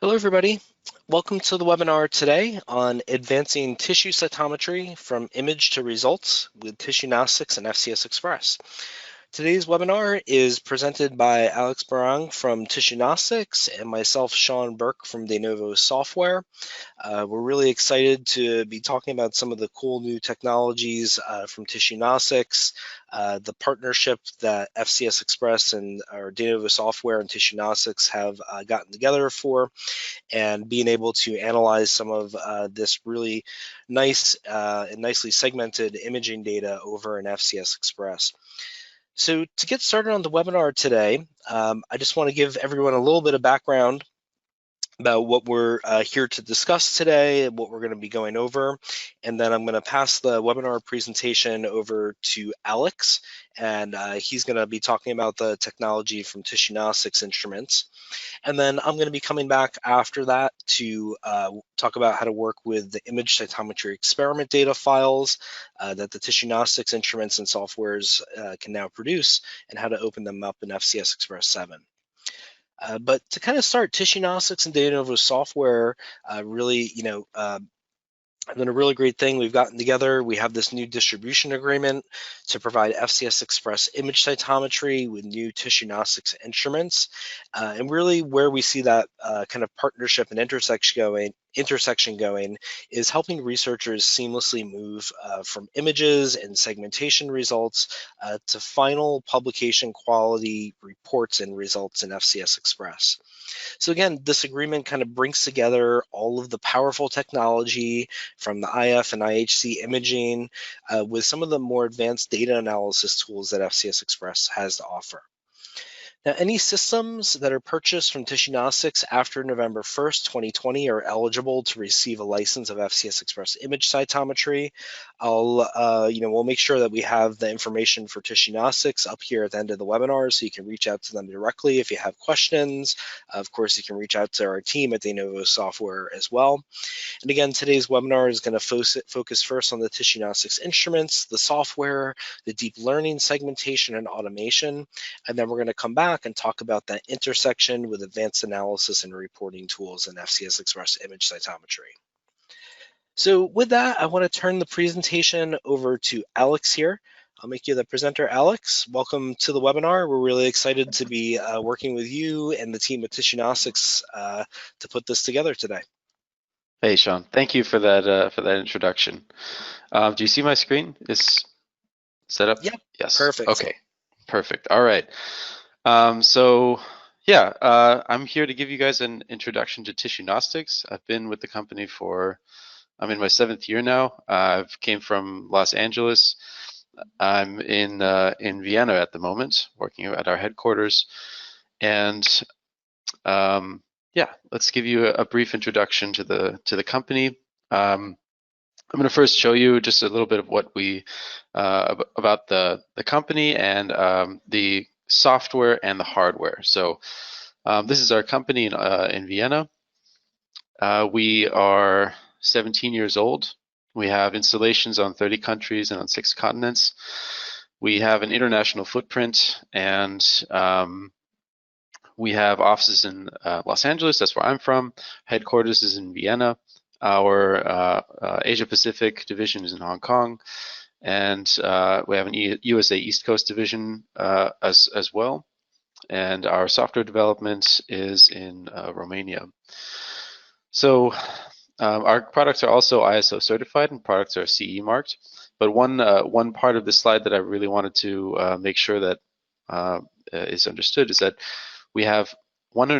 Hello, everybody. Welcome to the webinar today on advancing tissue cytometry from image to results with TissueGnostics and FCS Express. Today's webinar is presented by Alex Barang from TissueGnostics and myself, Sean Burke from Novo Software. We're really excited to be talking about some of the cool new technologies from TissueGnostics, the partnership that FCS Express and our Novo Software and TissueGnostics have gotten together for, and being able to analyze some of this really nice and nicely segmented imaging data over in FCS Express. So to get started on the webinar today, I just want to give everyone a little bit of background about what we're here to discuss today, what we're going to be going over, and then I'm going to pass the webinar presentation over to Alex, and he's going to be talking about the technology from TissueGnostics instruments. And then I'm going to be coming back after that to talk about how to work with the image cytometry experiment data files that the TissueGnostics instruments and softwares can now produce, and how to open them up in FCS Express 7. But to kind of start, TissueGnostics and Novo Software really, have done a really great thing. We've gotten together. We have this new distribution agreement to provide FCS Express image cytometry with new TissueGnostics instruments. And really where we see that kind of partnership and intersection going is helping researchers seamlessly move from images and segmentation results to final publication quality reports and results in FCS Express. So again, this agreement kind of brings together all of the powerful technology from the IF and IHC imaging with some of the more advanced data analysis tools that FCS Express has to offer. Now, any systems that are purchased from TissueGnostics after November 1st, 2020 are eligible to receive a license of FCS Express image cytometry. We'll make sure that we have the information for TissueGnostics up here at the end of the webinar, so you can reach out to them directly if you have questions. Of course, you can reach out to our team at Novo Software as well. And again, today's webinar is going to focus first on the TissueGnostics instruments, the software, the deep learning segmentation and automation, and then we're going to come back and talk about that intersection with advanced analysis and reporting tools in FCS Express image cytometry. So with that, I want to turn the presentation over to Alex here. I'll make you the presenter, Alex. Welcome to the webinar. We're really excited to be working with you and the team at TissueGnostics to put this together today. Hey, Sean. Thank you for that introduction. Do you see my screen? Is set up? Yep. Yes. Perfect. Okay. Perfect. All right. I'm here to give you guys an introduction to TissueGnostics. I've been with the company I'm in my 7th year now. I've came from Los Angeles. I'm in Vienna at the moment, working at our headquarters. And let's give you a brief introduction to the company. I'm going to first show you just a little bit of what about the company and the software and the hardware. So this is our company in Vienna. We are 17 years old. We have installations on 30 countries and on 6 continents. We have an international footprint, and we have offices in Los Angeles. That's where I'm from. Headquarters is in Vienna. Our Asia Pacific division is in Hong Kong, and we have an USA East Coast division as well. And our software development is in Romania. So our products are also ISO certified, and products are CE marked. But one part of the slide that I really wanted to make sure that is understood is that we have over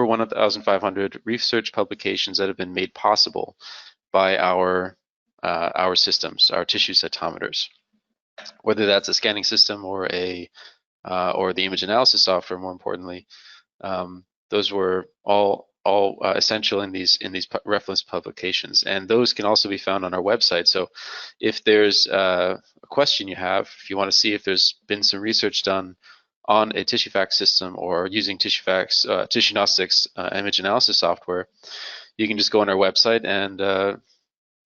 1,500 research publications that have been made possible by our systems, our tissue cytometers. Whether that's a scanning system or the image analysis software, more importantly, those were all essential in these reference publications, and those can also be found on our website. So if there's a question you have, if you want to see if there's been some research done on a TissueFax system or using TissueGnostics image analysis software, you can just go on our website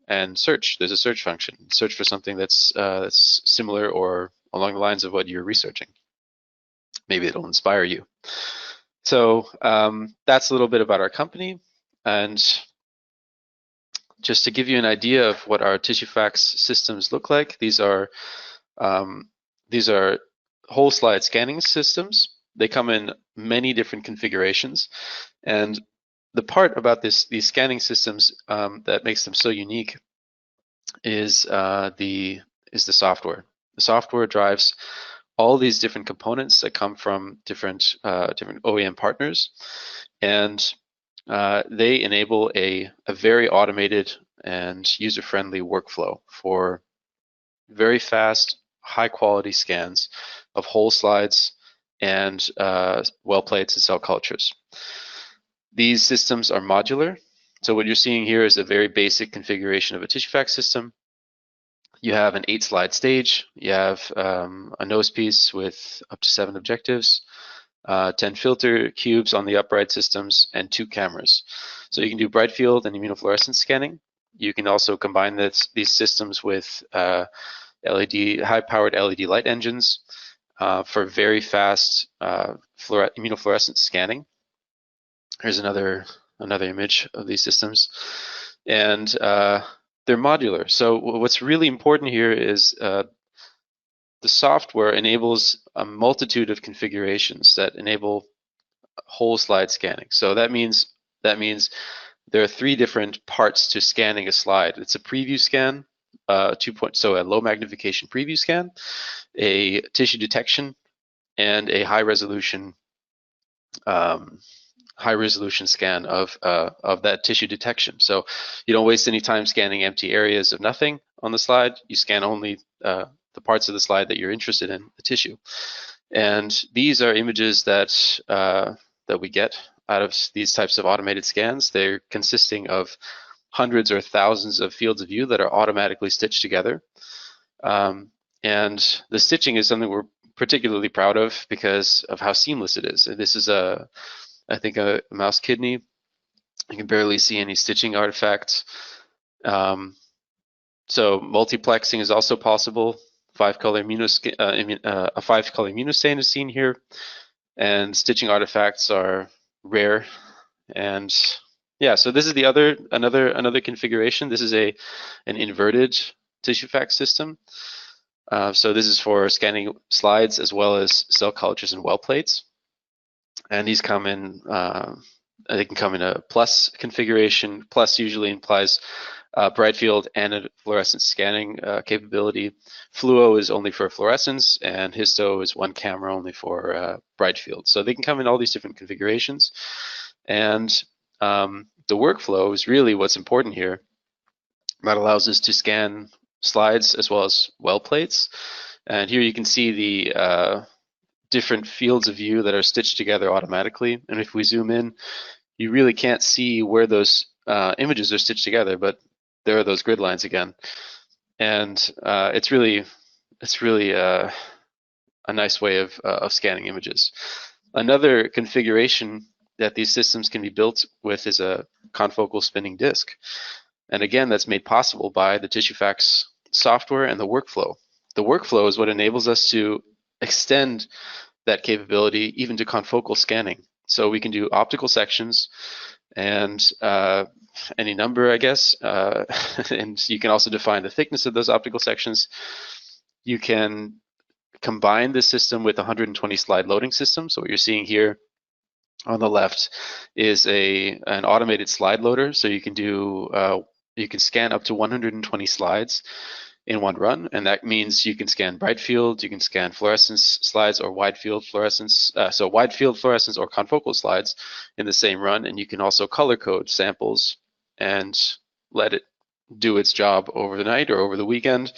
and search. There's a search function. Search for something that's similar or along the lines of what you're researching. Maybe it'll inspire you. So that's a little bit about our company. And just to give you an idea of what our TissueFax systems look like, these are whole slide scanning systems. They come in many different configurations. And the part about these scanning systems that makes them so unique is the software. The software drives all these different components that come from different OEM partners, and they enable a very automated and user-friendly workflow for very fast, high-quality scans of whole slides and well plates and cell cultures. These systems are modular. So what you're seeing here is a very basic configuration of a TissueFax system. You have an 8-slide stage. You have a nose piece with up to 7 objectives, 10 filter cubes on the upright systems, and 2 cameras. So you can do bright field and immunofluorescence scanning. You can also combine these systems with high-powered LED light engines for very fast immunofluorescence scanning. Here's another image of these systems, and they're modular. So what's really important here is the software enables a multitude of configurations that enable whole slide scanning. So that means there are 3 different parts to scanning a slide. It's a preview scan, so a low magnification preview scan, a tissue detection, and a high resolution scan of that tissue detection. So you don't waste any time scanning empty areas of nothing on the slide. You scan only the parts of the slide that you're interested in, the tissue. And these are images that we get out of these types of automated scans. They're consisting of hundreds or thousands of fields of view that are automatically stitched together. And the stitching is something we're particularly proud of because of how seamless it is. This is I think a mouse kidney. You can barely see any stitching artifacts. So multiplexing is also possible. A 5-color immunostain is seen here, and stitching artifacts are rare. And yeah, so this is another configuration. This is an inverted TissueFax system. So this is for scanning slides as well as cell cultures and well plates. And these come in, they can come in a plus configuration. Plus usually implies bright field and fluorescence scanning capability. Fluo is only for fluorescence, and histo is 1 camera only for bright field. So they can come in all these different configurations. And the workflow is really what's important here. That allows us to scan slides as well as well plates. And here you can see the different fields of view that are stitched together automatically. And if we zoom in, you really can't see where those images are stitched together, but there are those grid lines again. And it's really a nice way of scanning images. Another configuration that these systems can be built with is a confocal spinning disk. And again, that's made possible by the TissueFax software and the workflow. The workflow is what enables us to extend that capability even to confocal scanning. So we can do optical sections and any number, I guess, and you can also define the thickness of those optical sections. You can combine this system with a 120 slide loading system. So what you're seeing here on the left is an automated slide loader. So you can scan up to 120 slides in one run, and that means you can scan bright field, you can scan fluorescence slides or wide field fluorescence, so wide field fluorescence or confocal slides in the same run, and you can also color code samples and let it do its job over the night or over the weekend,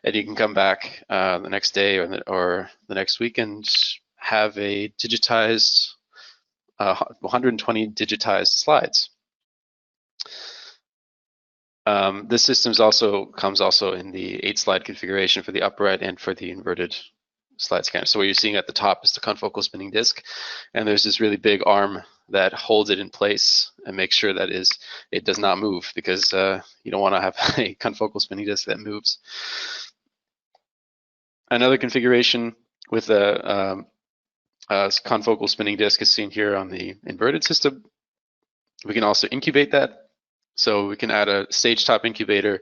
and you can come back the next day or the next week and have a digitized 120 digitized slides. This system comes in the 8-slide configuration for the upright and for the inverted slide scanner. So what you're seeing at the top is the confocal spinning disk, and there's this really big arm that holds it in place and makes sure that it does not move, because you don't want to have a confocal spinning disk that moves. Another configuration with a Confocal spinning disk is seen here on the inverted system. We can also incubate that. So we can add a stage top incubator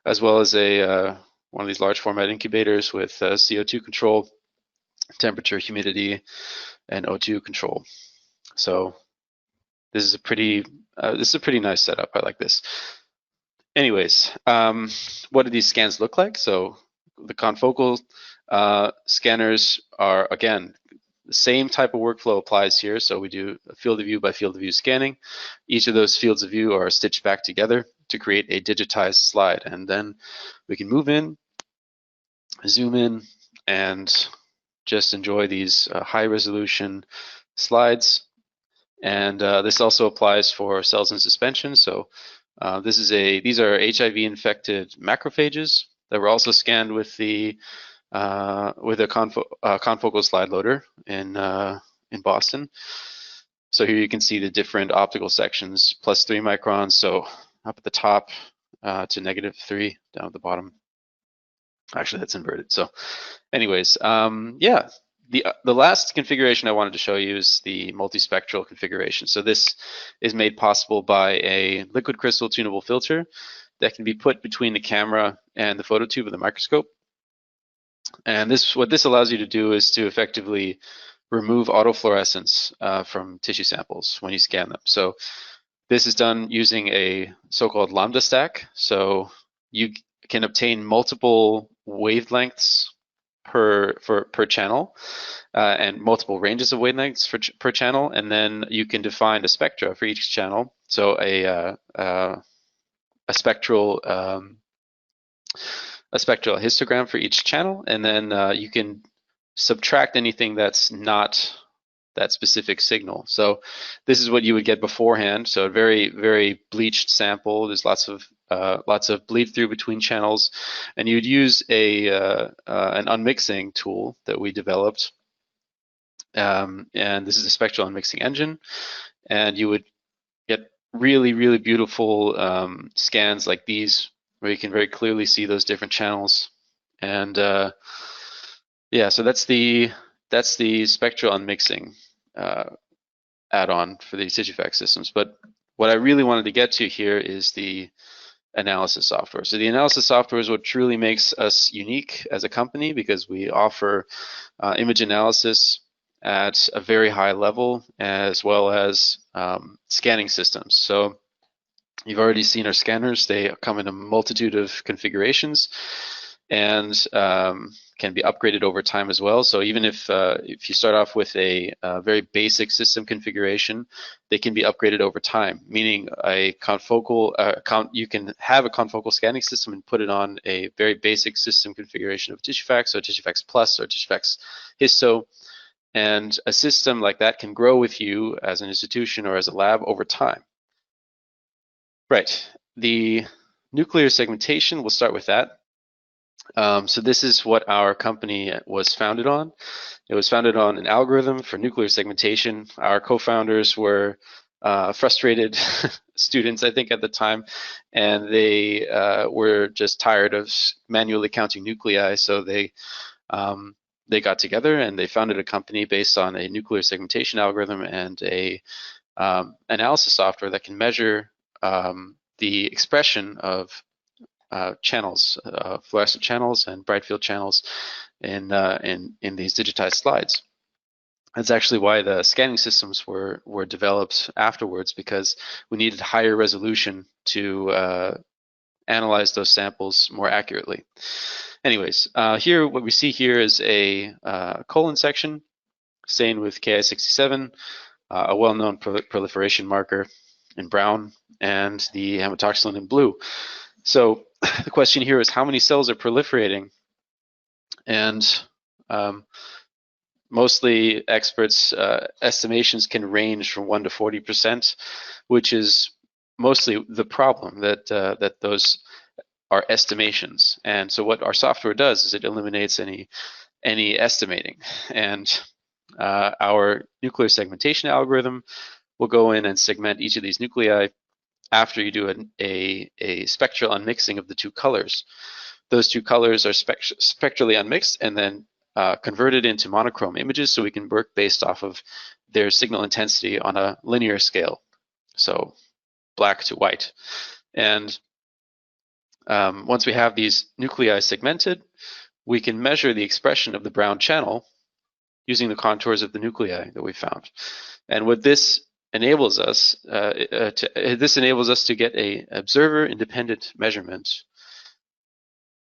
as well as a one of these large format incubators with CO2 control, temperature, humidity, and O2 control. So this is a pretty nice setup. I like this. Anyways, what do these scans look like? So the confocal scanners are, again, the same type of workflow applies here. So we do a field of view by field of view scanning. Each of those fields of view are stitched back together to create a digitized slide. And then we can move in, zoom in, and just enjoy these high resolution slides. And this also applies for cells in suspension. So these are HIV infected macrophages that were also scanned with a confocal slide loader in Boston. So here you can see the different optical sections, +3 microns. So up at the top to -3 down at the bottom. Actually, that's inverted. So anyways, yeah. The last configuration I wanted to show you is the multispectral configuration. So this is made possible by a liquid crystal tunable filter that can be put between the camera and the phototube of the microscope. And what this allows you to do is to effectively remove autofluorescence from tissue samples when you scan them. So this is done using a so-called lambda stack. So you can obtain multiple wavelengths per channel and multiple ranges of wavelengths per channel, and then you can define a spectra for each channel. So a spectral histogram for each channel, and then you can subtract anything that's not that specific signal. So this is what you would get beforehand. So a very, very bleached sample. There's lots of bleed through between channels, and you'd use an unmixing tool that we developed. And this is a spectral unmixing engine, and you would get really, really beautiful scans like these, where you can very clearly see those different channels. And yeah, so that's the spectral unmixing add-on for the TissueFax systems. But what I really wanted to get to here is the analysis software. So the analysis software is what truly makes us unique as a company, because we offer image analysis at a very high level, as well as scanning systems. So you've already seen our scanners. They come in a multitude of configurations and can be upgraded over time as well. So even if you start off with a very basic system configuration, they can be upgraded over time, meaning a confocal you can have a confocal scanning system and put it on a very basic system configuration of TissueFax, or TissueFax Plus, or TissueFax Histo. And a system like that can grow with you as an institution or as a lab over time. Right, the nuclear segmentation, we'll start with that. So this is what our company was founded on. It was founded on an algorithm for nuclear segmentation. Our co-founders were frustrated students, I think, at the time, and they were just tired of manually counting nuclei. So they got together and they founded a company based on a nuclear segmentation algorithm and a analysis software that can measure the expression of channels, fluorescent channels and bright field channels in these digitized slides. That's actually why the scanning systems were developed afterwards, because we needed higher resolution to analyze those samples more accurately. Anyways, here what we see here is a colon section stained with Ki67, a well-known proliferation marker in brown, and the hematoxylin in blue. So the question here is, how many cells are proliferating? And mostly experts' estimations can range from 1 to 40%, which is mostly the problem, that those are estimations. And so what our software does is it eliminates any estimating. And our nuclear segmentation algorithm will go in and segment each of these nuclei after you do a spectral unmixing of the two colors. Those two colors are spectrally unmixed, and then converted into monochrome images so we can work based off of their signal intensity on a linear scale, so black to white. And once we have these nuclei segmented, we can measure the expression of the brown channel using the contours of the nuclei that we found. And what this enables us, to get a observer-independent measurement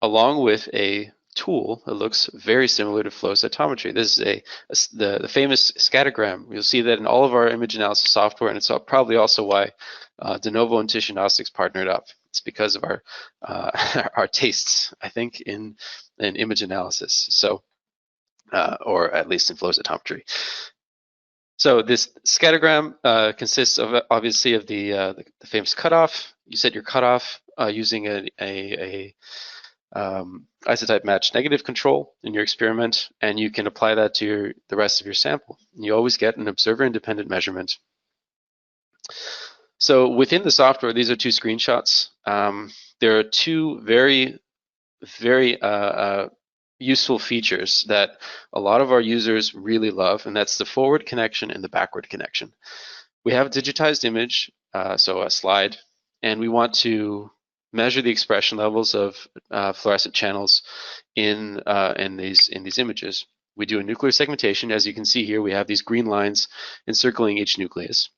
along with a tool that looks very similar to flow cytometry. This is the famous scattergram. You'll see that in all of our image analysis software, and it's probably also why Novo and TissueGnostics partnered up. It's because of our our tastes, I think, in image analysis. So, or at least in flow cytometry. So this scattergram consists of obviously of the famous cutoff. You set your cutoff using a isotype match negative control in your experiment, and you can apply that to the rest of your sample. You always get an observer-independent measurement. So within the software, these are two screenshots. There are two very useful features that a lot of our users really love, and that's the forward connection and the backward connection. We have a digitized image, so a slide, and we want to measure the expression levels of fluorescent channels in these images. We do a nuclear segmentation. As you can see here, we have these green lines encircling each nucleus.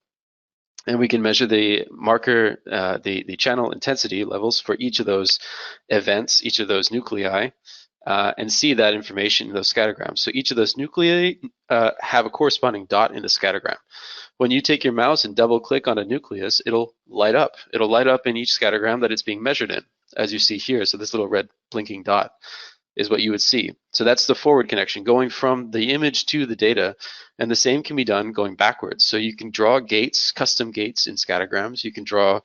And we can measure the marker, the channel intensity levels for each of those events, each of those nuclei, and see that information in those scattergrams. So each of those nuclei have a corresponding dot in the scattergram. When you take your mouse and double click on a nucleus, it'll light up. It'll light up in each scattergram that it's being measured in, as you see here. So this little red blinking dot is what you would see. So that's the forward connection, going from the image to the data. And the same can be done going backwards. So you can draw gates, custom gates in scattergrams. You can draw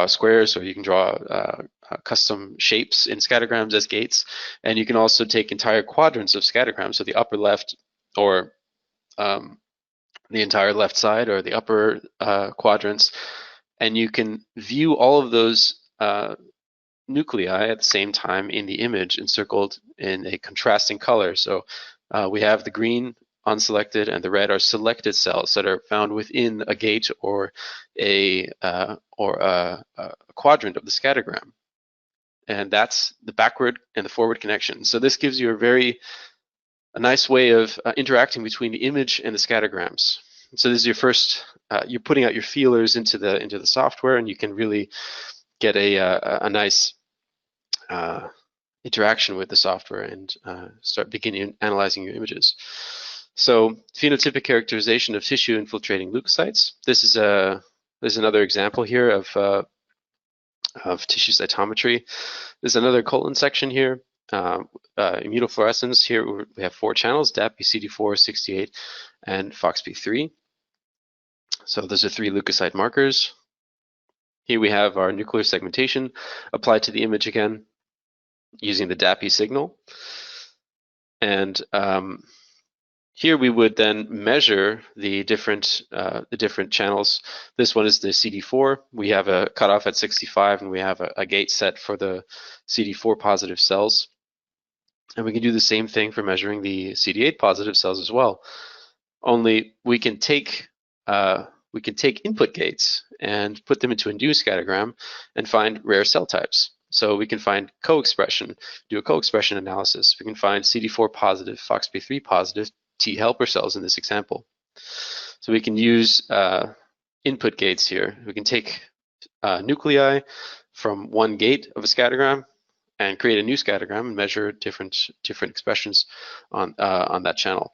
squares, or you can draw custom shapes in scattergrams as gates. And you can also take entire quadrants of scattergrams, so the upper left, or the entire left side, or the upper quadrants, and you can view all of those nuclei at the same time in the image, encircled in a contrasting color. So we have the green unselected and the red are selected cells that are found within a gate or a quadrant of the scattergram. And that's the backward and the forward connection. So this gives you a nice way of interacting between the image and the scattergrams. So this is your first, you're putting out your feelers into the software, and you can really get a nice interaction with the software and start beginning analyzing your images. So phenotypic characterization of tissue infiltrating leukocytes. This is another example here of tissue cytometry. There's another colon section here. Immunofluorescence, here we have 4 channels: DAP, CD4, 68, and FOXP3. So those are 3 leukocyte markers. Here we have our nuclear segmentation applied to the image again using the DAPI signal. And here we would then measure the different channels. This one is the CD4. We have a cutoff at 65, and we have a gate set for the CD4 positive cells. And we can do the same thing for measuring the CD8 positive cells as well. Only we can take input gates and put them into a new scattergram and find rare cell types. So we can find co-expression, do a co-expression analysis. We can find CD4 positive, FOXP3 positive T helper cells in this example. So we can use input gates here. We can take nuclei from one gate of a scattergram and create a new scattergram and measure different expressions on that channel.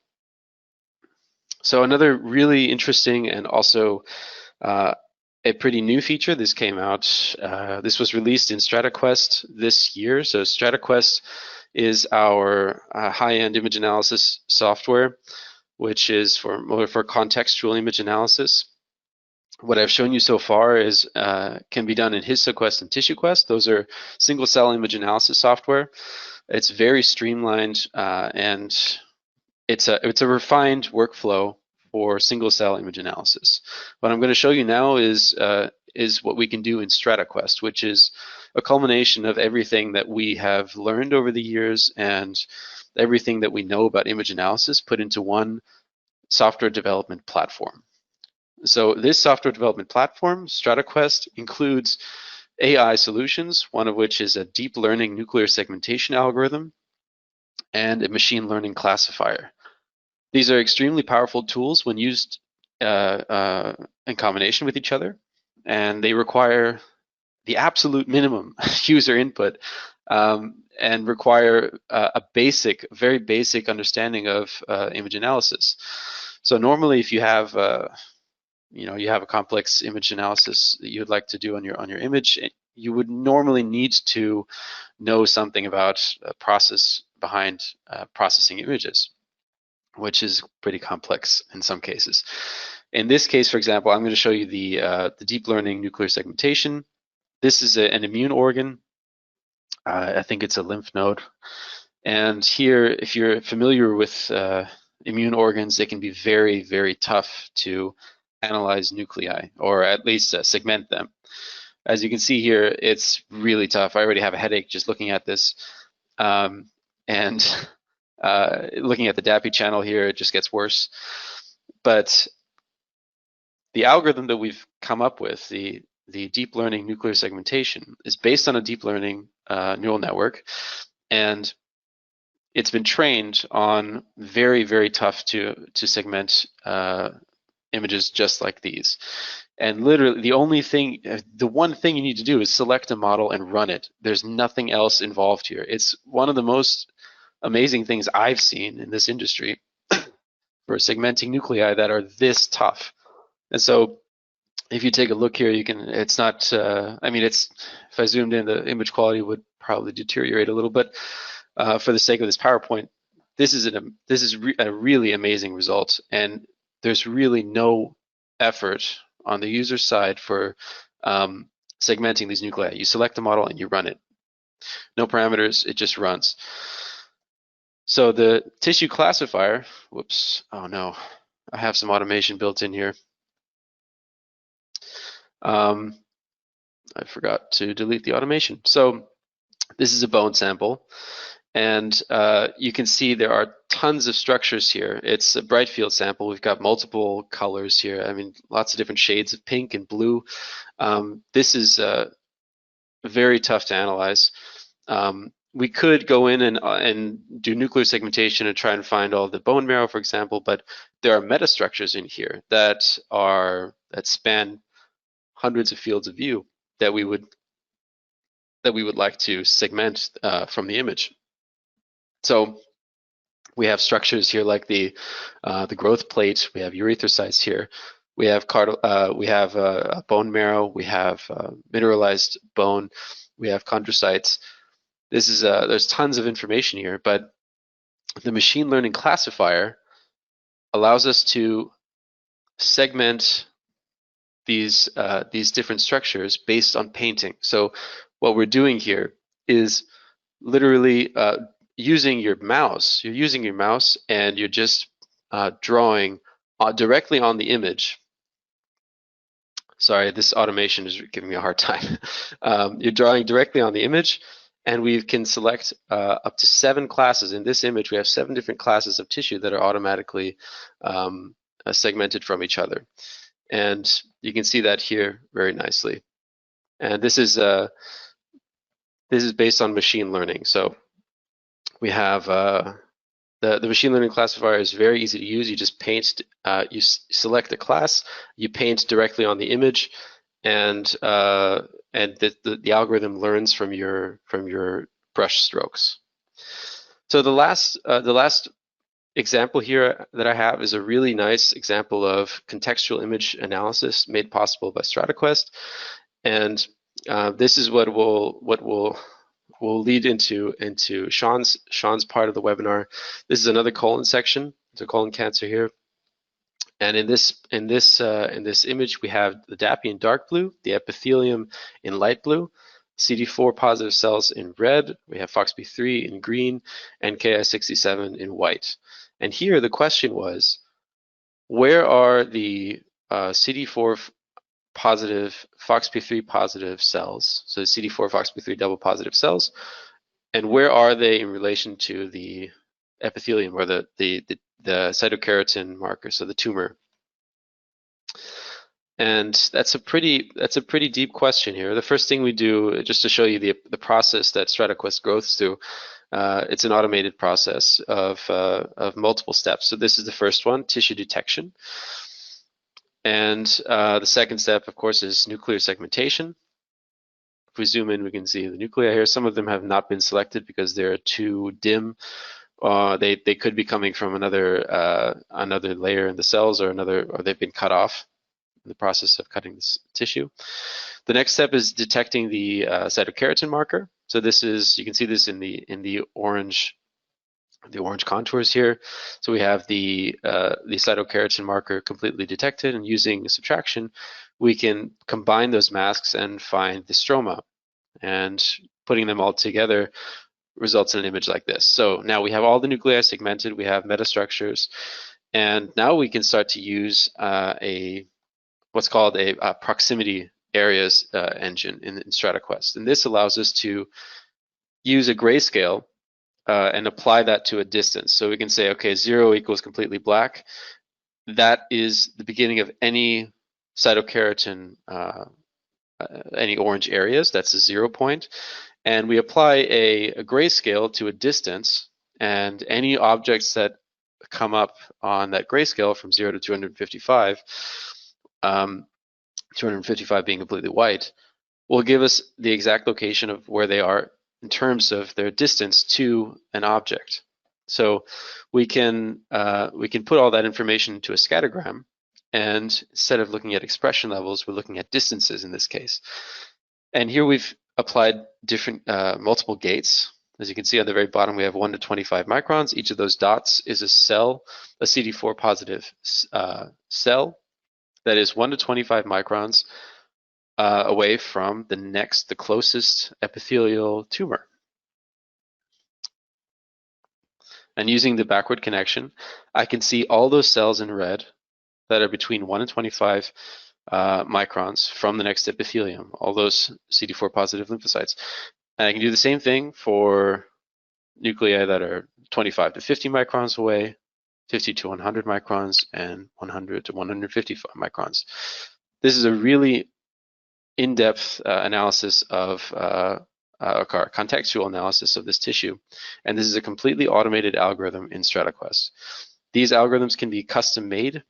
So another really interesting and also a pretty new feature, this came out, this was released in StrataQuest this year. So StrataQuest is our high-end image analysis software, which is more for contextual image analysis. What I've shown you so far is can be done in HistoQuest and TissueQuest. Those are single-cell image analysis software. It's very streamlined, and it's a refined workflow for single-cell image analysis. What I'm going to show you now is what we can do in StrataQuest, which is a culmination of everything that we have learned over the years and everything that we know about image analysis put into one software development platform. So this software development platform, StrataQuest, includes AI solutions, one of which is a deep learning nuclear segmentation algorithm and a machine learning classifier. These are extremely powerful tools when used in combination with each other, and they require the absolute minimum user input and require a very basic understanding of image analysis. So normally, if you have you have a complex image analysis that you'd like to do on your image, you would normally need to know something about a process behind processing images, which is pretty complex in some cases. In this case, for example, I'm going to show you the deep learning nuclear segmentation. This is an immune organ. I think it's a lymph node. And here, if you're familiar with immune organs, they can be very, very tough to analyze nuclei, or at least segment them. As you can see here, it's really tough. I already have a headache just looking at this. And looking at the DAPI channel here, it just gets worse. But the algorithm that we've come up with, the deep learning nuclear segmentation, is based on a deep learning neural network, and it's been trained on very, very tough to segment images just like these. And literally the one thing you need to do is select a model and run it. There's nothing else involved here. It's one of the most amazing things I've seen in this industry for segmenting nuclei that are this tough. And so if you take a look here, it's not, I mean, if I zoomed in, the image quality would probably deteriorate a little bit. For the sake of this PowerPoint, this is a really amazing result, and there's really no effort on the user side for segmenting these nuclei. You select a model and you run it. No parameters, it just runs. So the tissue classifier, whoops, oh no, I have some automation built in here. I forgot to delete the automation. So this is a bone sample, and you can see there are tons of structures here. It's a bright field sample. We've got multiple colors here. I mean, lots of different shades of pink and blue. This is very tough to analyze. We could go in and do nuclear segmentation and try and find all the bone marrow, for example, but there are metastructures in here that span hundreds of fields of view that we would like to segment from the image. So we have structures here like the growth plate. We have erythrocytes here. We have bone marrow. We have mineralized bone. We have chondrocytes. There's tons of information here, but the machine learning classifier allows us to segment these different structures based on painting. So what we're doing here is literally using your mouse. You're using your mouse and you're just drawing directly on the image. Sorry, this automation is giving me a hard time. You're drawing directly on the image, and we can select up to 7 classes. In this image, we have 7 different classes of tissue that are automatically segmented from each other. And you can see that here very nicely. And this is based on machine learning. So we have the machine learning classifier is very easy to use. You just paint, you select a class, you paint directly on the image, and the algorithm learns from your brush strokes. So the last example here that I have is a really nice example of contextual image analysis made possible by StrataQuest, and this is what will lead into Sean's part of the webinar. This is another colon section. It's a colon cancer here, and in this image we have the DAPI in dark blue, the epithelium in light blue, CD4 positive cells in red, we have FOXP3 in green, and Ki67 in white. And here the question was, where are the CD4 positive FOXP3 positive cells, so CD4 FOXP3 double positive cells, and where are they in relation to the epithelium or the cytokeratin marker, so the tumor. And that's a pretty deep question here. The first thing we do, just to show you the process that StrataQuest goes through, it's an automated process of multiple steps. So this is the first one, tissue detection. And the second step, of course, is nuclear segmentation. If we zoom in, we can see the nuclei here. Some of them have not been selected because they're too dim. They could be coming from another layer in the cells, or they've been cut off in the process of cutting this tissue. The next step is detecting the cytokeratin marker. So this is, you can see this in the orange contours here. So we have the cytokeratin marker completely detected, and using subtraction, we can combine those masks and find the stroma. And putting them all together results in an image like this. So now we have all the nuclei segmented, we have metastructures, and now we can start to use what's called a proximity areas engine in StrataQuest. And this allows us to use a grayscale and apply that to a distance. So we can say, okay, 0 equals completely black. That is the beginning of any cytokeratin, any orange areas. That's a 0 point. And we apply a grayscale to a distance, and any objects that come up on that grayscale from 0 to 255, 255 being completely white, will give us the exact location of where they are in terms of their distance to an object. So we can put all that information into a scattergram, and instead of looking at expression levels, we're looking at distances in this case. And here we've applied different multiple gates. As you can see on the very bottom, we have 1 to 25 microns. Each of those dots is a cell, a CD4 positive cell that is 1 to 25 microns away from the closest epithelial tumor. And using the backward connection, I can see all those cells in red that are between 1 and 25 microns from the next epithelium, all those CD4 positive lymphocytes. And I can do the same thing for nuclei that are 25 to 50 microns away, 50 to 100 microns, and 100 to 155 microns. This is a really in-depth analysis of contextual analysis of this tissue, and this is a completely automated algorithm in StrataQuest. These algorithms can be custom made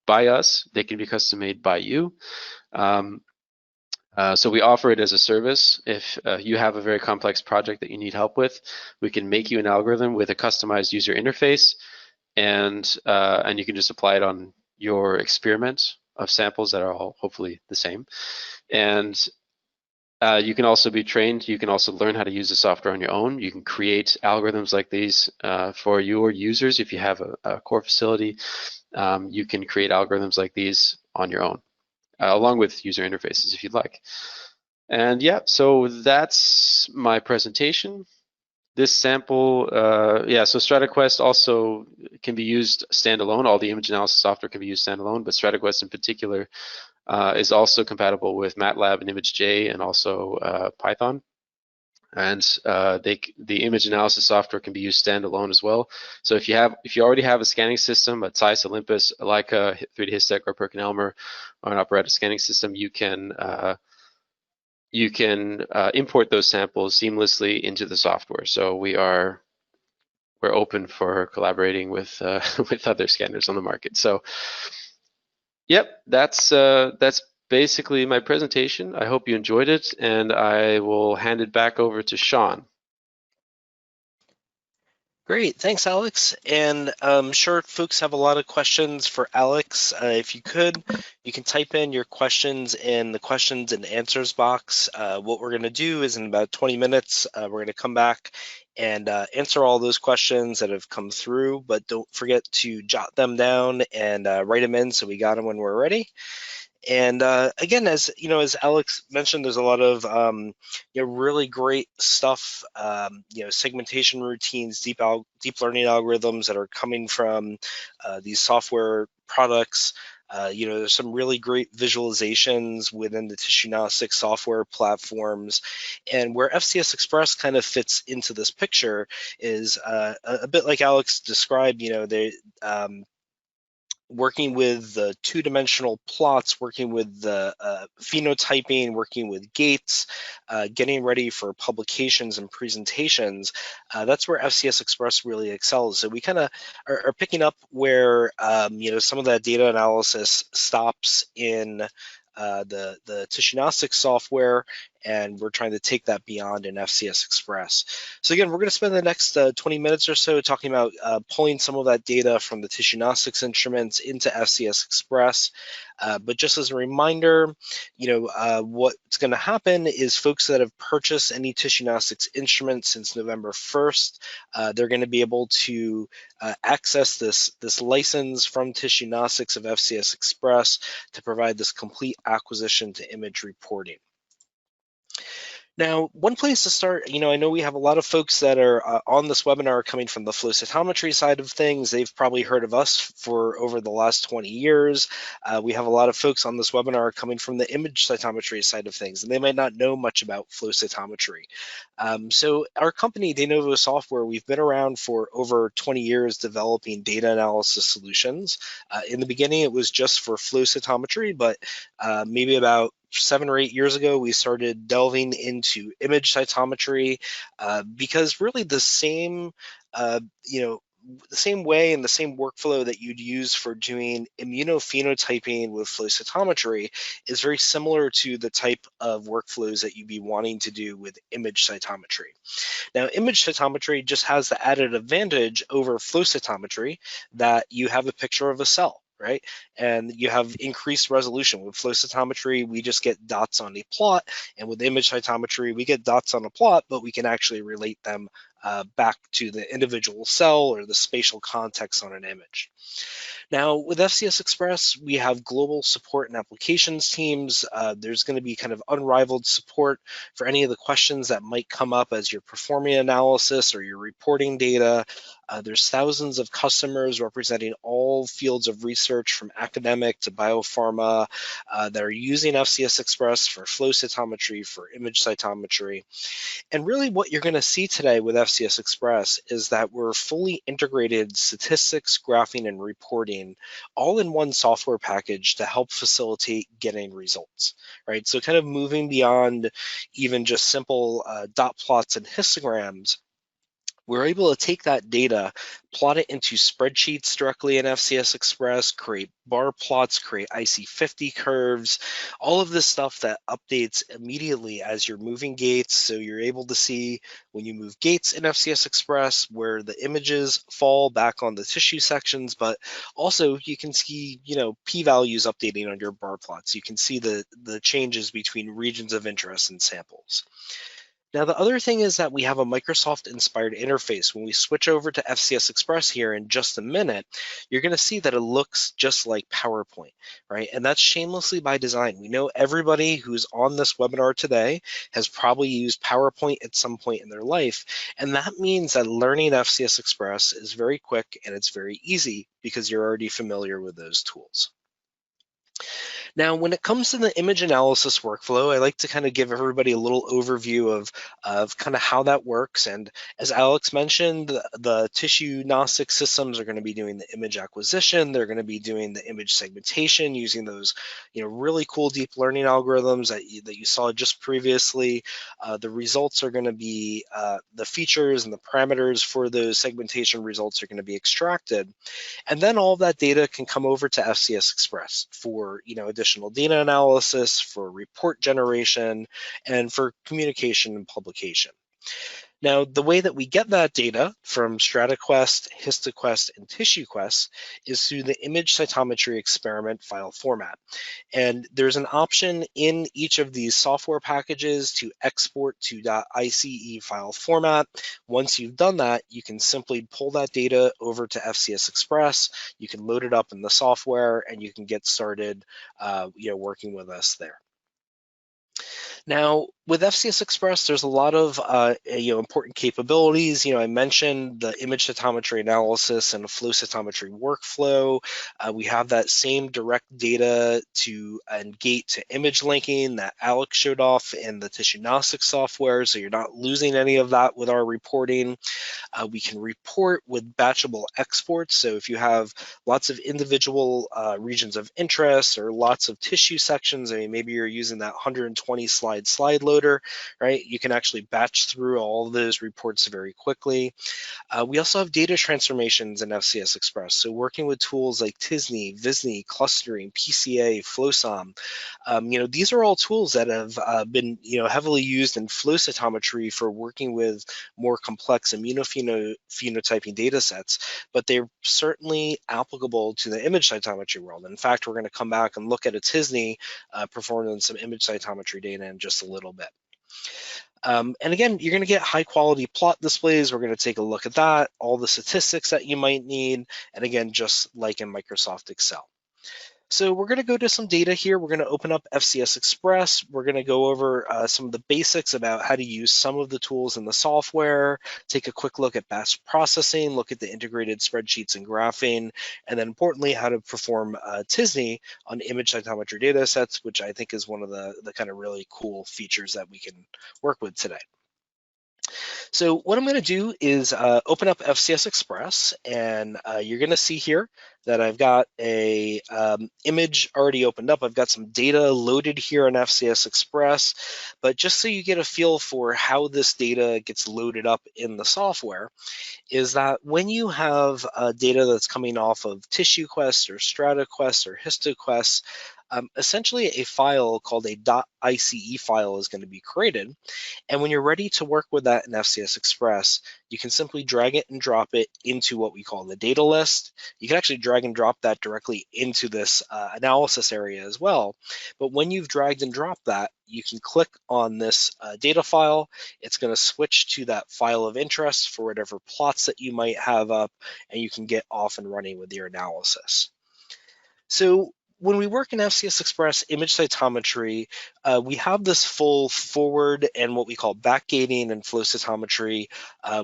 by us, they can be custom made by you. So we offer it as a service. If you have a very complex project that you need help with, we can make you an algorithm with a customized user interface, and you can just apply it on your experiment of samples that are all hopefully the same. And you can also be trained. You can also learn how to use the software on your own. You can create algorithms like these for your users. If you have a core facility, you can create algorithms like these on your own, along with user interfaces if you'd like. And yeah, so that's my presentation. This sample, so StrataQuest also can be used standalone. All the image analysis software can be used standalone, but StrataQuest in particular is also compatible with MATLAB and ImageJ, and also Python. And the image analysis software can be used standalone as well. So if you already have a scanning system, a Zeiss, Olympus, a Leica, 3D Histech, or PerkinElmer, or an apparatus scanning system, you can import those samples seamlessly into the software. So we're open for collaborating with with other scanners on the market. So yep, that's basically my presentation. I hope you enjoyed it, and I will hand it back over to Sean. Great, thanks, Alex. And I'm sure folks have a lot of questions for Alex. If you could, you can type in your questions in the questions and answers box. What we're going to do is in about 20 minutes, we're going to come back and answer all those questions that have come through, but don't forget to jot them down and write them in so we got them when we're ready. And again, as you know, as Alex mentioned, there's a lot of really great stuff. Segmentation routines, deep learning algorithms that are coming from these software products. There's some really great visualizations within the TissueGnostics software platforms, and where FCS Express kind of fits into this picture is a bit like Alex described. They working with the two-dimensional plots, working with the phenotyping, working with gates, getting ready for publications and presentations. That's where FCS Express really excels. So we kind of are picking up where some of that data analysis stops in the TissueGnostics software, and we're trying to take that beyond in FCS Express. So again, we're going to spend the next 20 minutes or so talking about pulling some of that data from the TissueGnostics instruments into FCS Express. But just as a reminder, what's going to happen is folks that have purchased any TissueGnostics instruments since November 1st, they're going to be able to access this license from TissueGnostics of FCS Express to provide this complete acquisition to image reporting. Now, one place to start, I know we have a lot of folks that are on this webinar coming from the flow cytometry side of things. They've probably heard of us for over the last 20 years. We have a lot of folks on this webinar coming from the image cytometry side of things, and they might not know much about flow cytometry. So our company, Novo Software, we've been around for over 20 years developing data analysis solutions. In the beginning, it was just for flow cytometry, but maybe about 7 or 8 years ago, we started delving into image cytometry because really the same, the same way and the same workflow that you'd use for doing immunophenotyping with flow cytometry is very similar to the type of workflows that you'd be wanting to do with image cytometry. Now, image cytometry just has the added advantage over flow cytometry that you have a picture of a cell, right? And you have increased resolution. With flow cytometry, we just get dots on a plot, and with image cytometry, we get dots on a plot, but we can actually relate them back to the individual cell or the spatial context on an image. Now, with FCS Express, we have global support and applications teams. There's going to be kind of unrivaled support for any of the questions that might come up as you're performing analysis or you're reporting data. There's thousands of customers representing all fields of research from academic to biopharma that are using FCS Express for flow cytometry, for image cytometry. And really what you're going to see today with FCS Express is that we're fully integrated statistics, graphing, and reporting all in one software package to help facilitate getting results, right? So kind of moving beyond even just simple dot plots and histograms, we're able to take that data, plot it into spreadsheets directly in FCS Express, create bar plots, create IC50 curves, all of this stuff that updates immediately as you're moving gates. So you're able to see when you move gates in FCS Express where the images fall back on the tissue sections, but also you can see, p-values updating on your bar plots. You can see the changes between regions of interest and samples. Now, the other thing is that we have a Microsoft-inspired interface. When we switch over to FCS Express here in just a minute, you're going to see that it looks just like PowerPoint, right? And that's shamelessly by design. We know everybody who's on this webinar today has probably used PowerPoint at some point in their life, and that means that learning FCS Express is very quick and it's very easy because you're already familiar with those tools. Now, when it comes to the image analysis workflow, I like to kind of give everybody a little overview of kind of how that works. And as Alex mentioned, the TissueGnostics systems are going to be doing the image acquisition. They're going to be doing the image segmentation using those, really cool deep learning algorithms that you saw just previously. The results are going to be the features and the parameters for those segmentation results are going to be extracted. And then all of that data can come over to FCS Express for, additional data analysis, for report generation, and for communication and publication. Now, the way that we get that data from StrataQuest, HistoQuest, and TissueQuest is through the image cytometry experiment file format. And there's an option in each of these software packages to export to .ice file format. Once you've done that, you can simply pull that data over to FCS Express. You can load it up in the software, and you can get started, working with us there. Now, with FCS Express, there's a lot of important capabilities. I mentioned the image cytometry analysis and the flow cytometry workflow. We have that same direct data to and gate to image linking that Alex showed off in the TissueGnostics software, so you're not losing any of that with our reporting. We can report with batchable exports. So if you have lots of individual regions of interest or lots of tissue sections, I mean, maybe you're using that 120 slide loader, right? You can actually batch through all of those reports very quickly. We also have data transformations in FCS Express. So working with tools like t-SNE, VISNE, clustering, PCA, FlowSOM, these are all tools that have been heavily used in flow cytometry for working with more complex immunophenotyping data sets, but they're certainly applicable to the image cytometry world. In fact, we're going to come back and look at a t-SNE performed on some image cytometry data in just a little bit. And again, you're going to get high quality plot displays. We're going to take a look at that, all the statistics that you might need, and again, just like in Microsoft Excel. So we're going to go to some data here. We're going to open up FCS Express. We're going to go over some of the basics about how to use some of the tools in the software, take a quick look at batch processing, look at the integrated spreadsheets and graphing, and then importantly, how to perform t-SNE on image cytometry data sets, which I think is one of the kind of really cool features that we can work with today. So what I'm going to do is open up FCS Express, and you're going to see here that I've got a image already opened up. I've got some data loaded here in FCS Express, but just so you get a feel for how this data gets loaded up in the software, is that when you have data that's coming off of TissueQuest or StrataQuest or HistoQuest, essentially a file called a .ice file is going to be created. And when you're ready to work with that in FCS Express, you can simply drag it and drop it into what we call the data list. You can actually drag and drop that directly into this analysis area as well. But when you've dragged and dropped that, you can click on this data file. It's going to switch to that file of interest for whatever plots that you might have up, and you can get off and running with your analysis. So when we work in FCS Express image cytometry, we have this full forward and what we call backgating and flow cytometry,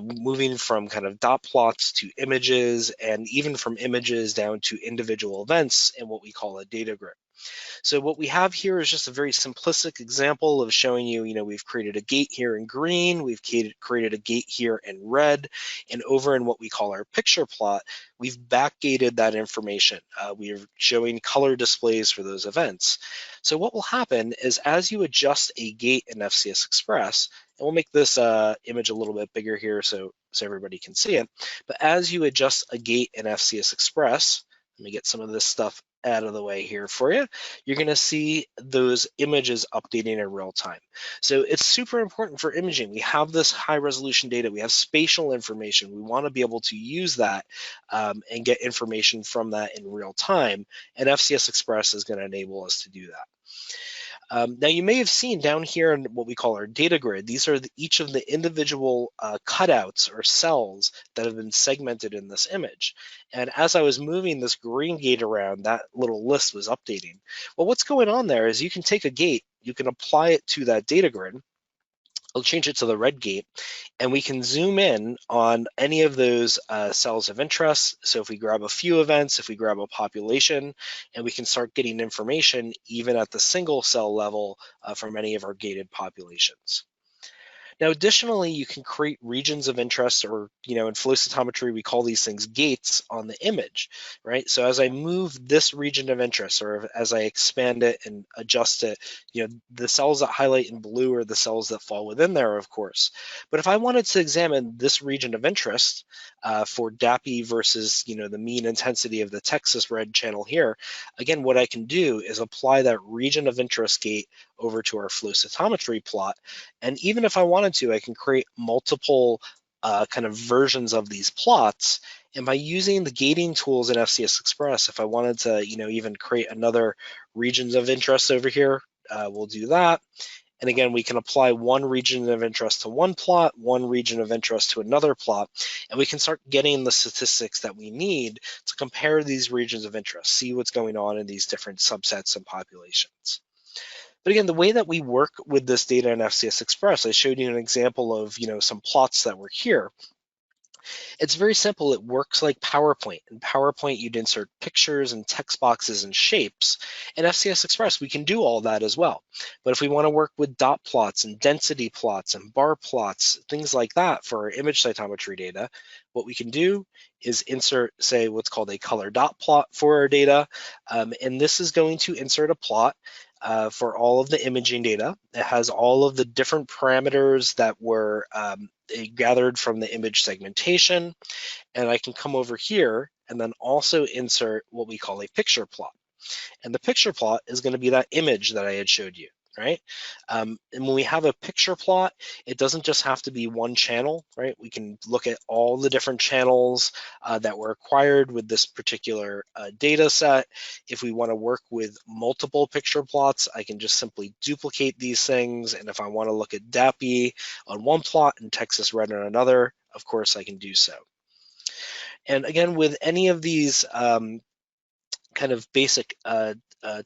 moving from kind of dot plots to images, and even from images down to individual events in what we call a data grid. So what we have here is just a very simplistic example of showing you, we've created a gate here in green, we've created a gate here in red, and over in what we call our picture plot, we've backgated that information. We're showing color displays for those events. So what will happen is as you adjust a gate in FCS Express, and we'll make this image a little bit bigger here so everybody can see it, but as you adjust a gate in FCS Express, let me get some of this stuff out of the way here for you, you're going to see those images updating in real time. So it's super important for imaging. We have this high resolution data, we have spatial information, we want to be able to use that and get information from that in real time, and FCS Express is going to enable us to do that. Now you may have seen down here in what we call our data grid, these are each of the individual cutouts or cells that have been segmented in this image. And as I was moving this green gate around, that little list was updating. Well, what's going on there is you can take a gate, you can apply it to that data grid, I'll change it to the red gate, and we can zoom in on any of those cells of interest. So if we grab a few events, if we grab a population, and we can start getting information even at the single cell level from any of our gated populations. Now, additionally, you can create regions of interest, or, in flow cytometry, we call these things gates on the image, right? So as I move this region of interest, or as I expand it and adjust it, the cells that highlight in blue are the cells that fall within there, of course. But if I wanted to examine this region of interest for DAPI versus, the mean intensity of the Texas red channel here, again, what I can do is apply that region of interest gate over to our flow cytometry plot. And even if I wanted to, I can create multiple kind of versions of these plots. And by using the gating tools in FCS Express, if I wanted to, even create another regions of interest over here, we'll do that. And again, we can apply one region of interest to one plot, one region of interest to another plot, and we can start getting the statistics that we need to compare these regions of interest, see what's going on in these different subsets and populations. But again, the way that we work with this data in FCS Express, I showed you an example of some plots that were here. It's very simple. It works like PowerPoint. In PowerPoint, you'd insert pictures and text boxes and shapes. In FCS Express, we can do all that as well. But if we want to work with dot plots and density plots and bar plots, things like that for our image cytometry data, what we can do is insert, say, what's called a color dot plot for our data. And this is going to insert a plot for all of the imaging data. It has all of the different parameters that were gathered from the image segmentation. And I can come over here and then also insert what we call a picture plot. And the picture plot is going to be that image that I had showed you, right? And when we have a picture plot, it doesn't just have to be one channel, right? We can look at all the different channels that were acquired with this particular data set. If we want to work with multiple picture plots, I can just simply duplicate these things. And if I want to look at DAPI on one plot and Texas Red on another, of course I can do so. And again, with any of these kind of basic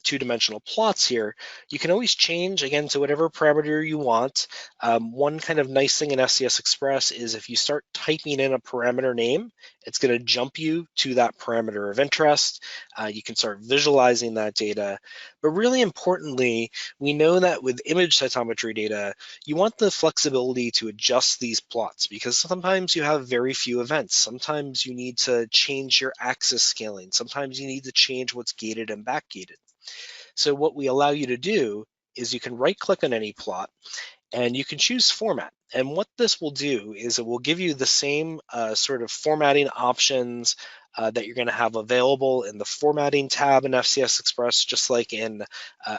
two-dimensional plots here, you can always change, again, to whatever parameter you want. One kind of nice thing in FCS Express is if you start typing in a parameter name, it's going to jump you to that parameter of interest. You can start visualizing that data. But really importantly, we know that with image cytometry data, you want the flexibility to adjust these plots because sometimes you have very few events. Sometimes you need to change your axis scaling. Sometimes you need to change what's gated and backgated. So what we allow you to do is you can right click on any plot and you can choose format. And what this will do is it will give you the same sort of formatting options that you're going to have available in the formatting tab in FCS Express, just like in,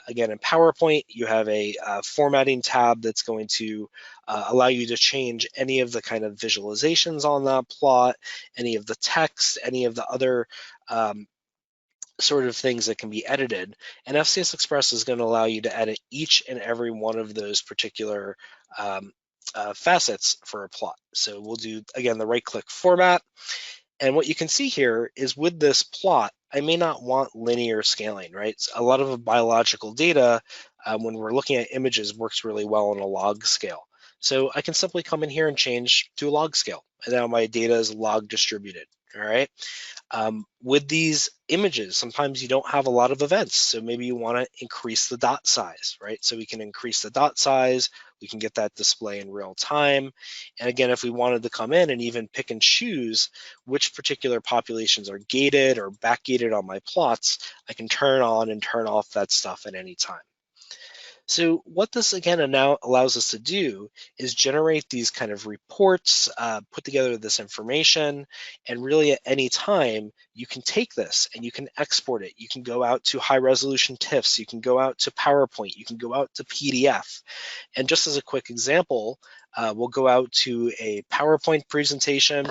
again, in PowerPoint, you have a formatting tab that's going to allow you to change any of the kind of visualizations on that plot, any of the text, any of the other sort of things that can be edited. And FCS Express is going to allow you to edit each and every one of those particular facets for a plot. So we'll do, again, the right-click format. And what you can see here is with this plot, I may not want linear scaling, right? So a lot of biological data, when we're looking at images, works really well on a log scale. So I can simply come in here and change to a log scale. And now my data is log distributed, all right? With these images, sometimes you don't have a lot of events. So maybe you want to increase the dot size, right? So we can increase the dot size. We can get that display in real time. And again, if we wanted to come in and even pick and choose which particular populations are gated or backgated on my plots, I can turn on and turn off that stuff at any time. So what this again now allows us to do is generate these kind of reports, put together this information, and really at any time you can take this and you can export it. You can go out to high resolution TIFFs, you can go out to PowerPoint, you can go out to PDF. And just as a quick example, we'll go out to a PowerPoint presentation.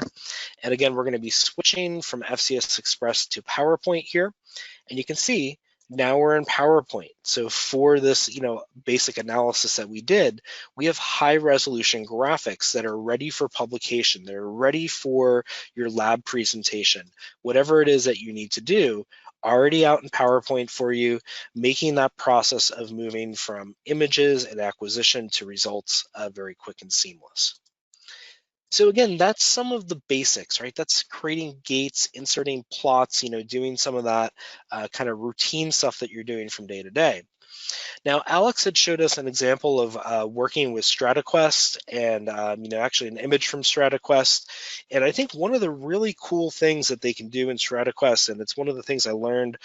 And again, we're going to be switching from FCS Express to PowerPoint here. And you can see now we're in PowerPoint. So for this, basic analysis that we did, we have high resolution graphics that are ready for publication. They're ready for your lab presentation. Whatever it is that you need to do, already out in PowerPoint for you, making that process of moving from images and acquisition to results very quick and seamless. So again, that's some of the basics, right? That's creating gates, inserting plots, doing some of that kind of routine stuff that you're doing from day to day. Now, Alex had showed us an example of working with StrataQuest and, actually an image from StrataQuest. And I think one of the really cool things that they can do in StrataQuest, and it's one of the things I learned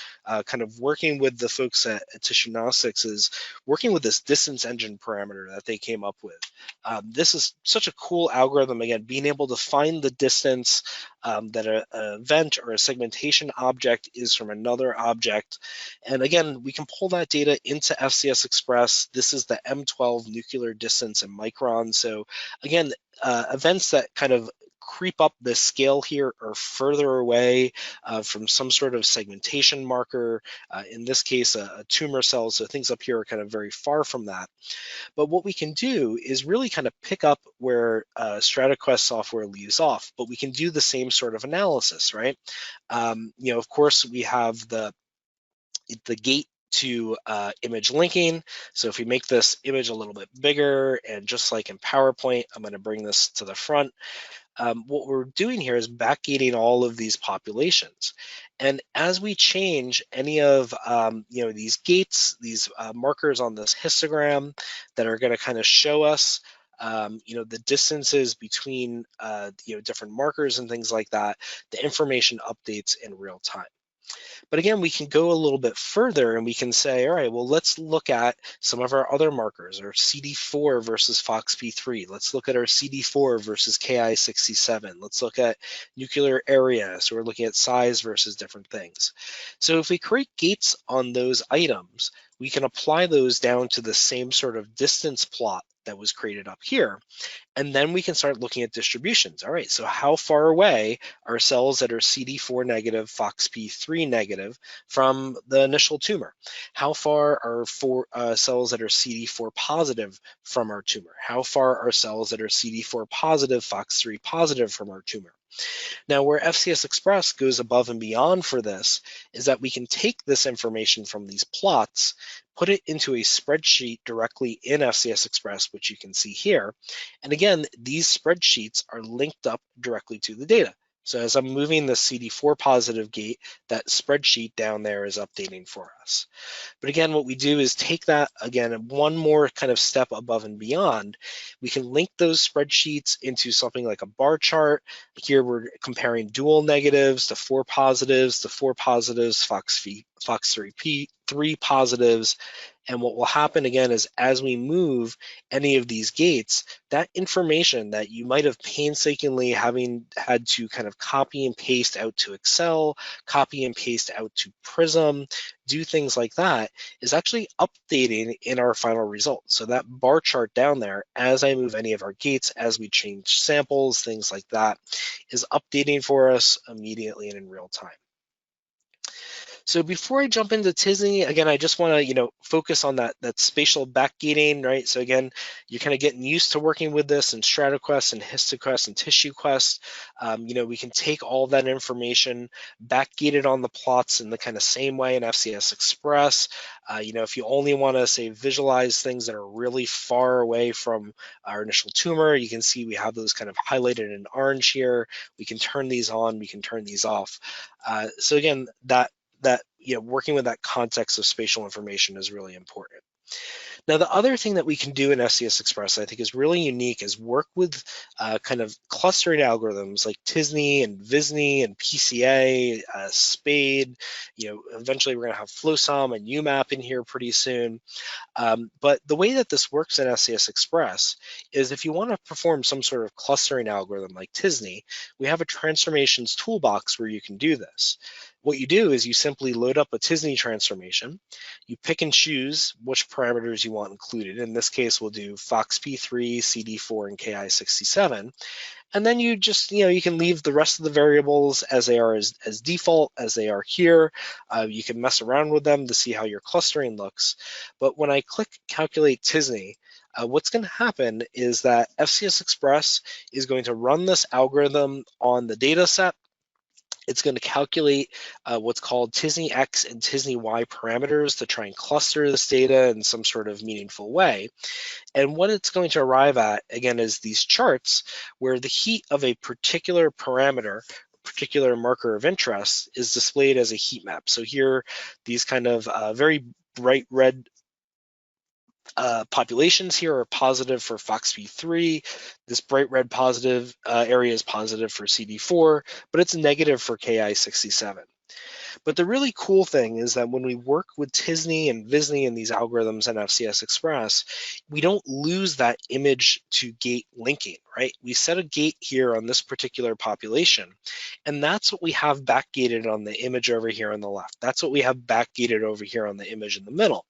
kind of working with the folks at TissueGnostics, is working with this distance engine parameter that they came up with. This is such a cool algorithm, again, being able to find the distance that an event or a segmentation object is from another object. And again, we can pull that data into FCS Express. This is the M12 nuclear distance in microns. So again, events that kind of creep up the scale here are further away from some sort of segmentation marker. In this case, a tumor cell. So things up here are kind of very far from that. But what we can do is really kind of pick up where StrataQuest software leaves off, but we can do the same sort of analysis, right? Of course, we have the gate to image linking. So if we make this image a little bit bigger, and just like in PowerPoint, I'm going to bring this to the front. What we're doing here is backgating all of these populations. And as we change any of these gates, these markers on this histogram that are going to kind of show us the distances between different markers and things like that, the information updates in real time. But again, we can go a little bit further and we can say, all right, well, let's look at some of our other markers, our CD4 versus FOXP3. Let's look at our CD4 versus Ki67. Let's look at nuclear area. So we're looking at size versus different things. So if we create gates on those items, we can apply those down to the same sort of distance plot that was created up here. And then we can start looking at distributions. All right, so how far away are cells that are CD4 negative, FOXP3 negative from the initial tumor? How far are cells that are CD4 positive from our tumor? How far are cells that are CD4 positive, FOX3 positive from our tumor? Now, where FCS Express goes above and beyond for this is that we can take this information from these plots, put it into a spreadsheet directly in FCS Express, which you can see here. And again, these spreadsheets are linked up directly to the data. So as I'm moving the CD4 positive gate, that spreadsheet down there is updating for us. But again, what we do is take that, again, one more kind of step above and beyond. We can link those spreadsheets into something like a bar chart. Here we're comparing dual negatives to 4 positives, FOX3 positives. And what will happen again is as we move any of these gates, that information that you might have painstakingly having had to kind of copy and paste out to Excel, copy and paste out to Prism, do things like that, is actually updating in our final result. So that bar chart down there, as I move any of our gates, as we change samples, things like that, is updating for us immediately and in real time. So before I jump into t-SNE, again, I just want to focus on that spatial backgating, right? So again, you're kind of getting used to working with this in StrataQuest and HistoQuest and TissueQuest. We can take all that information, backgate it on the plots in the kind of same way in FCS Express. If you only want to say visualize things that are really far away from our initial tumor, you can see we have those kind of highlighted in orange here. We can turn these on, we can turn these off. So again, that working with that context of spatial information is really important. Now, the other thing that we can do in FCS Express I think is really unique is work with kind of clustering algorithms like t-SNE and v-SNE and PCA, SPADE. Eventually we're going to have FlowSOM and UMAP in here pretty soon. But the way that this works in FCS Express is if you want to perform some sort of clustering algorithm like t-SNE, we have a transformations toolbox where you can do this. What you do is you simply load up a t-SNE transformation, you pick and choose which parameters you want included. In this case, we'll do FOXP3, CD4, and Ki67. And then you just, you can leave the rest of the variables as they are as default, as they are here. You can mess around with them to see how your clustering looks. But when I click Calculate t-SNE, what's going to happen is that FCS Express is going to run this algorithm on the data set. It's going to calculate what's called t-SNE X and t-SNE Y parameters to try and cluster this data in some sort of meaningful way. And what it's going to arrive at, again, is these charts where the heat of a particular parameter, particular marker of interest, is displayed as a heat map. So here, these kind of very bright red populations here are positive for FOXP3. This bright red positive area is positive for CD4, but it's negative for Ki67. But the really cool thing is that when we work with t-SNE and v-SNE and these algorithms in FCS Express, we don't lose that image to gate linking, right? We set a gate here on this particular population, and that's what we have backgated on the image over here on the left. That's what we have backgated over here on the image in the middle.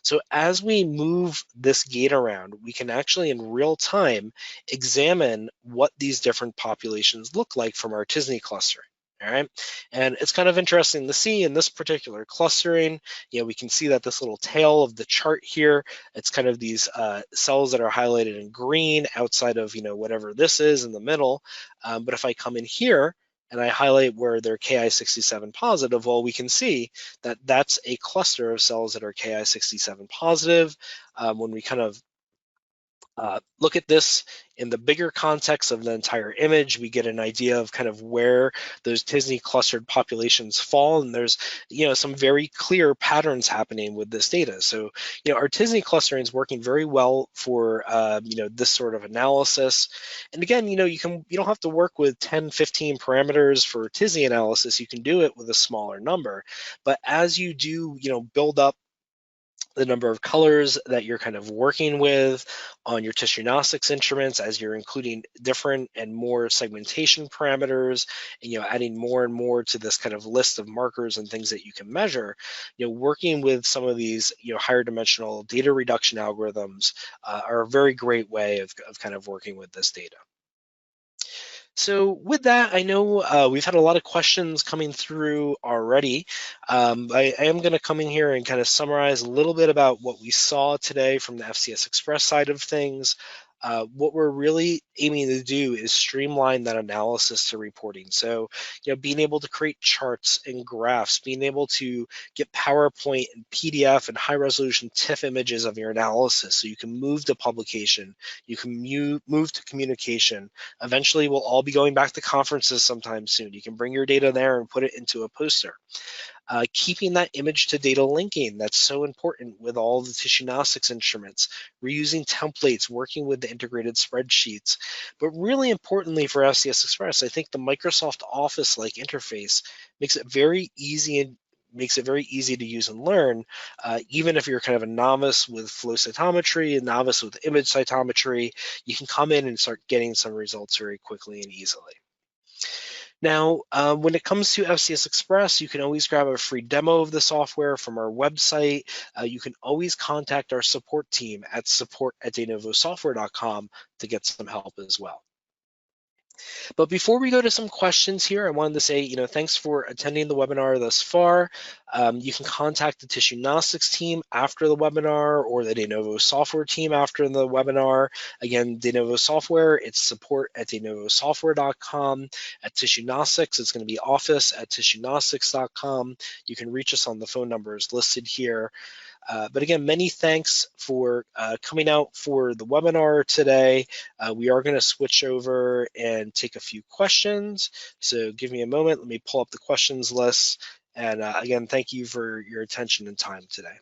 So as we move this gate around, we can actually in real time examine what these different populations look like from our t-SNE clustering. All right, and it's kind of interesting to see in this particular clustering, we can see that this little tail of the chart here, it's kind of these cells that are highlighted in green outside of, whatever this is in the middle. But if I come in here and I highlight where they're Ki67 positive, well, we can see that that's a cluster of cells that are Ki67 positive. When we kind of look at this in the bigger context of the entire image, we get an idea of kind of where those t-SNE clustered populations fall, and there's some very clear patterns happening with this data. So our t-SNE clustering is working very well for this sort of analysis. And again, you don't have to work with 10, 15 parameters for t-SNE analysis. You can do it with a smaller number. But as you do build up the number of colors that you're kind of working with on your TissueGnostics instruments, as you're including different and more segmentation parameters, and adding more and more to this kind of list of markers and things that you can measure, working with some of these higher dimensional data reduction algorithms are a very great way of kind of working with this data. So with that, I know we've had a lot of questions coming through already. I am going to come in here and kind of summarize a little bit about what we saw today from the FCS Express side of things. What we're really aiming to do is streamline that analysis to reporting. So, being able to create charts and graphs, being able to get PowerPoint and PDF and high resolution TIFF images of your analysis, so you can move to publication, you can move to communication. Eventually, we'll all be going back to conferences sometime soon. You can bring your data there and put it into a poster. Keeping that image to data linking, that's so important with all the TissueGnostics instruments, reusing templates, working with the integrated spreadsheets. But really importantly for FCS Express, I think the Microsoft Office-like interface makes it very easy to use and learn, even if you're kind of a novice with flow cytometry, a novice with image cytometry, you can come in and start getting some results very quickly and easily. Now, when it comes to FCS Express, you can always grab a free demo of the software from our website. You can always contact our support team at support@denovosoftware.com to get some help as well. But before we go to some questions here, I wanted to say, thanks for attending the webinar thus far. You can contact the TissueGnostics team after the webinar or the De Novo software team after the webinar. Again, De Novo software, it's support@denovosoftware.com. At TissueGnostics, it's going to be office@tissuegnostics.com. You can reach us on the phone numbers listed here. But again, many thanks for coming out for the webinar today. We are going to switch over and take a few questions. So give me a moment. Let me pull up the questions list. And again, thank you for your attention and time today.